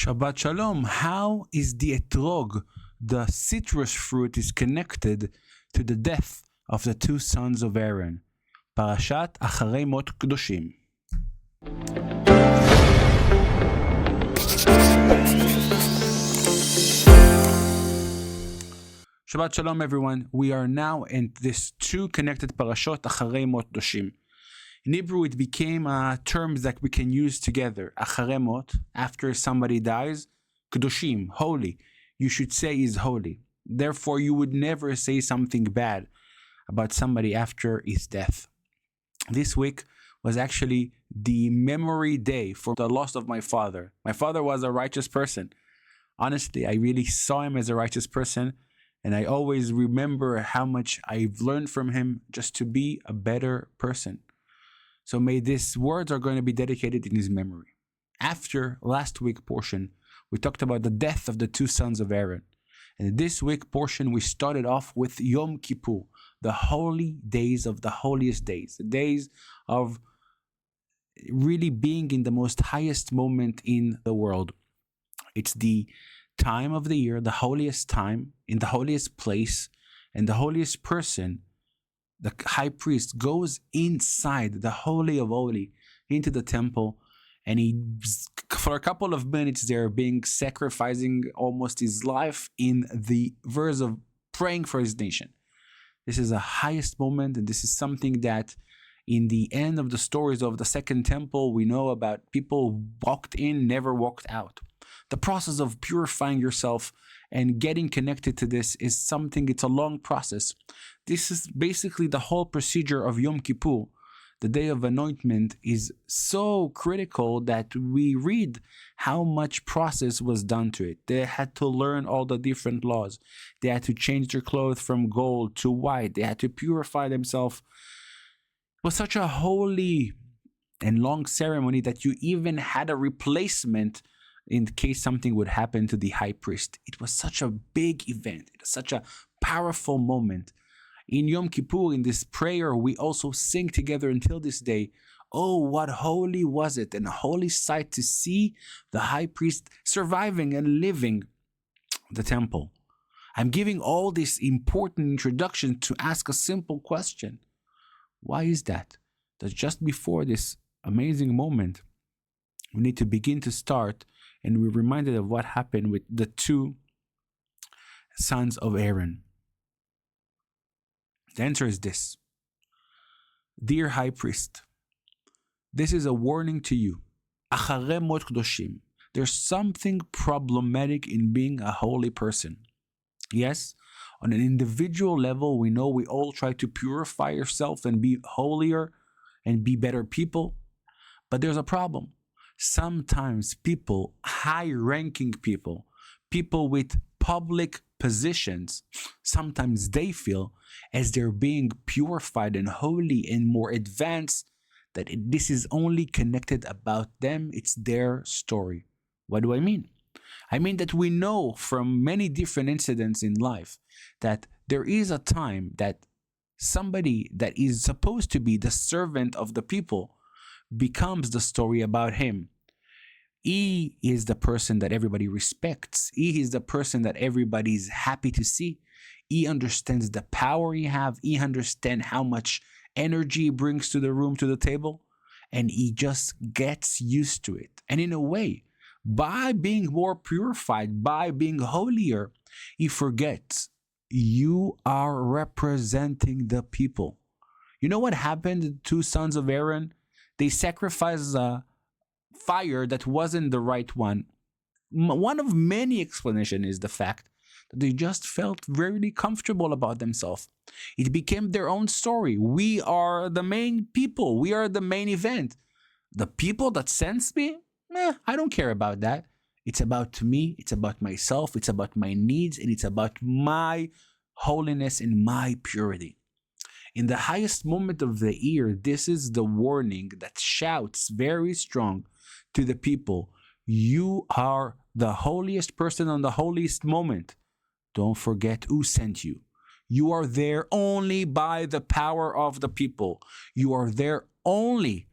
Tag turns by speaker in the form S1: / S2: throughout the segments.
S1: Shabbat Shalom. How is the Etrog, the citrus fruit, is connected to the death of the two sons of Aaron? Parashat Acharei Mot Kedoshim. Shabbat Shalom, everyone. We are now in this two connected parashot, Acharei Mot Kedoshim. In Hebrew, it became terms that we can use together. Acharei Mot, after somebody dies. Kedoshim, holy. You should say is holy. Therefore, you would never say something bad about somebody after his death. This week was actually the memory day for the loss of my father. My father was a righteous person. Honestly, I really saw him as a righteous person, and I always remember how much I've learned from him just to be a better person. So may these words are going to be dedicated in his memory. After last week portion, we talked about the death of the two sons of Aaron. And this week portion, we started off with Yom Kippur, the holy days of the holiest days, the days of really being in the most highest moment in the world. It's the time of the year, the holiest time, in the holiest place, and the holiest person. The high priest goes inside the Holy of Holies into the temple, and he, for a couple of minutes there, sacrificing almost his life in the verse of praying for his nation. This is the highest moment, and this is something that in the end of the stories of the second temple, we know about people walked in, never walked out. The process of purifying yourself and getting connected to this is something, it's a long process. This is basically the whole procedure of Yom Kippur. The day of anointment is so critical that we read how much process was done to it. They had to learn all the different laws. They had to change their clothes from gold to white. They had to purify themselves. It was such a holy and long ceremony that you even had a replacement in case something would happen to the high priest. It was such a big event. It was such a powerful moment. In Yom Kippur, in this prayer, we also sing together until this day, oh, what holy was it, and a holy sight to see the high priest surviving and living the temple. I'm giving all this important introduction to ask a simple question. Why is that? That just before this amazing moment, we need to begin to start, and we're reminded of what happened with the two sons of Aaron. The answer is this. Dear High Priest, this is a warning to you. Acharei Mot Kedoshim. There's something problematic in being a holy person. Yes, on an individual level, we know we all try to purify yourself and be holier and be better people. But there's a problem. Sometimes people, high-ranking people, people with public positions, sometimes they feel as they're being purified and holy and more advanced, that this is only connected about them, it's their story. What do I mean? I mean that we know from many different incidents in life that there is a time that somebody that is supposed to be the servant of the people becomes the story about him. He is the person that everybody respects. He is the person that everybody is happy to see. He understands the power he has. He understands how much energy he brings to the room, to the table, and he just gets used to it. And in a way, by being more purified, by being holier, he forgets you are representing the people. You know what happened to the two sons of Aaron? They sacrificed a fire that wasn't the right one. One of many explanations is the fact that they just felt very comfortable about themselves. It became their own story. We are the main people. We are the main event. The people that sense me, I don't care about that. It's about me. It's about myself. It's about my needs. And it's about my holiness and my purity. In the highest moment of the year, this is the warning that shouts very strong to the people. You are the holiest person on the holiest moment. Don't forget who sent you. You are there only by the power of the people. You are there only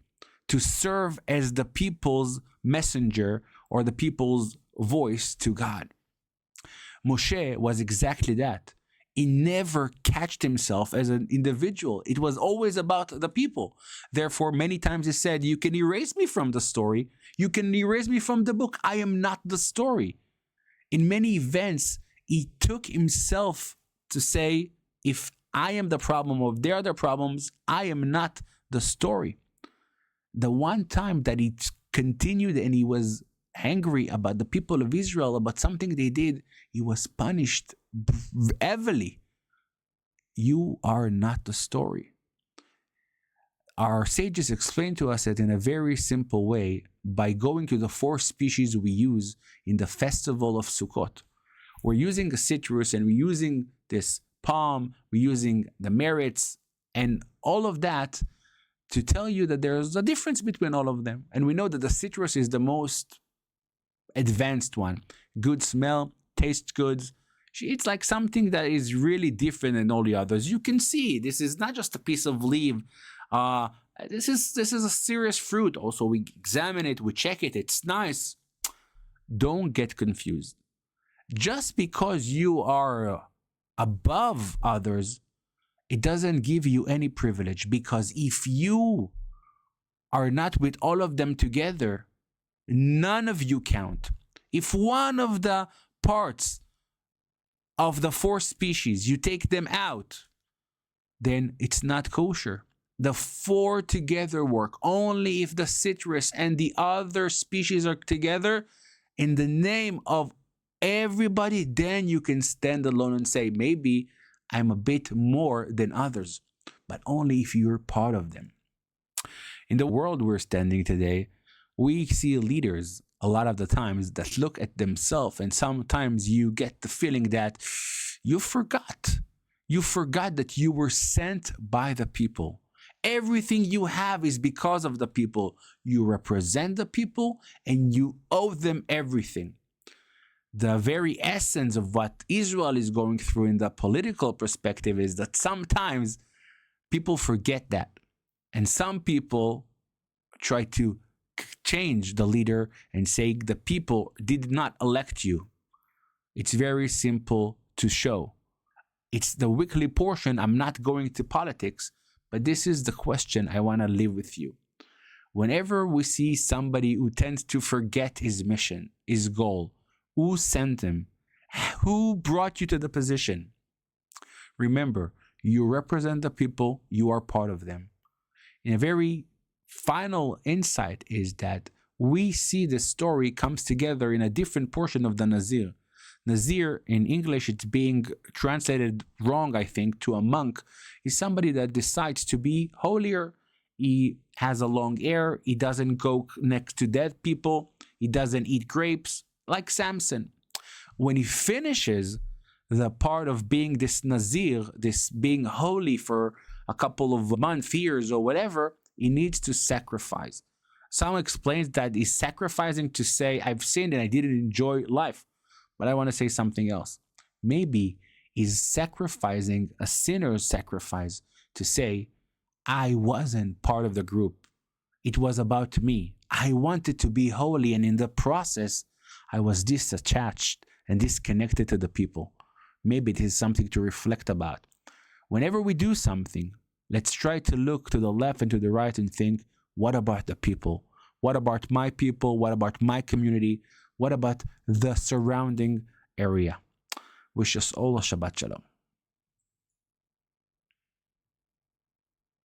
S1: to serve as the people's messenger or the people's voice to God. Moshe was exactly that. He never catched himself as an individual. It was always about the people. Therefore, many times he said, you can erase me from the story. You can erase me from the book. I am not the story. In many events, he took himself to say, if I am the problem or they are the problems, I am not the story. The one time that he continued and he was angry about the people of Israel, about something they did, he was punished heavily. You are not the story. Our sages explain to us that in a very simple way by going to the 4 species we use in the festival of Sukkot. We're using a citrus and we're using this palm, we're using the merits and all of that to tell you that there's a difference between all of them. And we know that the citrus is the most advanced one. Good smell, tastes good. It's like something that is really different than all the others. You can see this is not just a piece of leaf. This is a serious fruit. Also, we examine it, we check it, it's nice. Don't get confused. Just because you are above others, it doesn't give you any privilege, because if you are not with all of them together, none of you count. If one of the parts of the 4 species, you take them out, then it's not kosher. The 4 together work only if the citrus and the other species are together in the name of everybody. Then you can stand alone and say, maybe I'm a bit more than others, but only if you're part of them. In the world we're standing today, we see leaders a lot of the times that look at themselves, and sometimes you get the feeling that you forgot that you were sent by the people. Everything you have is because of the people. You represent the people and you owe them everything. The very essence of what Israel is going through in the political perspective is that sometimes people forget that, and some people try to change the leader and say the people did not elect you. It's very simple to show. It's the weekly portion. I'm not going to politics, but this is the question I want to leave with you. Whenever we see somebody who tends to forget his mission, his goal, who sent him, who brought you to the position, remember, you represent the people, you are part of them. In a very final insight is that we see the story comes together in a different portion of the Nazir. Nazir, in English, it's being translated wrong, I think, to a monk, is somebody that decides to be holier. He has a long hair, he doesn't go next to dead people, he doesn't eat grapes, like Samson. When he finishes the part of being this Nazir, this being holy for a couple of months, years, or whatever, he needs to sacrifice. Some explains that he's sacrificing to say, I've sinned and I didn't enjoy life. But I want to say something else. Maybe he's sacrificing a sinner's sacrifice to say, I wasn't part of the group. It was about me. I wanted to be holy, and in the process, I was disattached and disconnected to the people. Maybe it is something to reflect about. Whenever we do something, let's try to look to the left and to the right and think, what about the people? What about my people? What about my community? What about the surrounding area? Wish us all a Shabbat Shalom.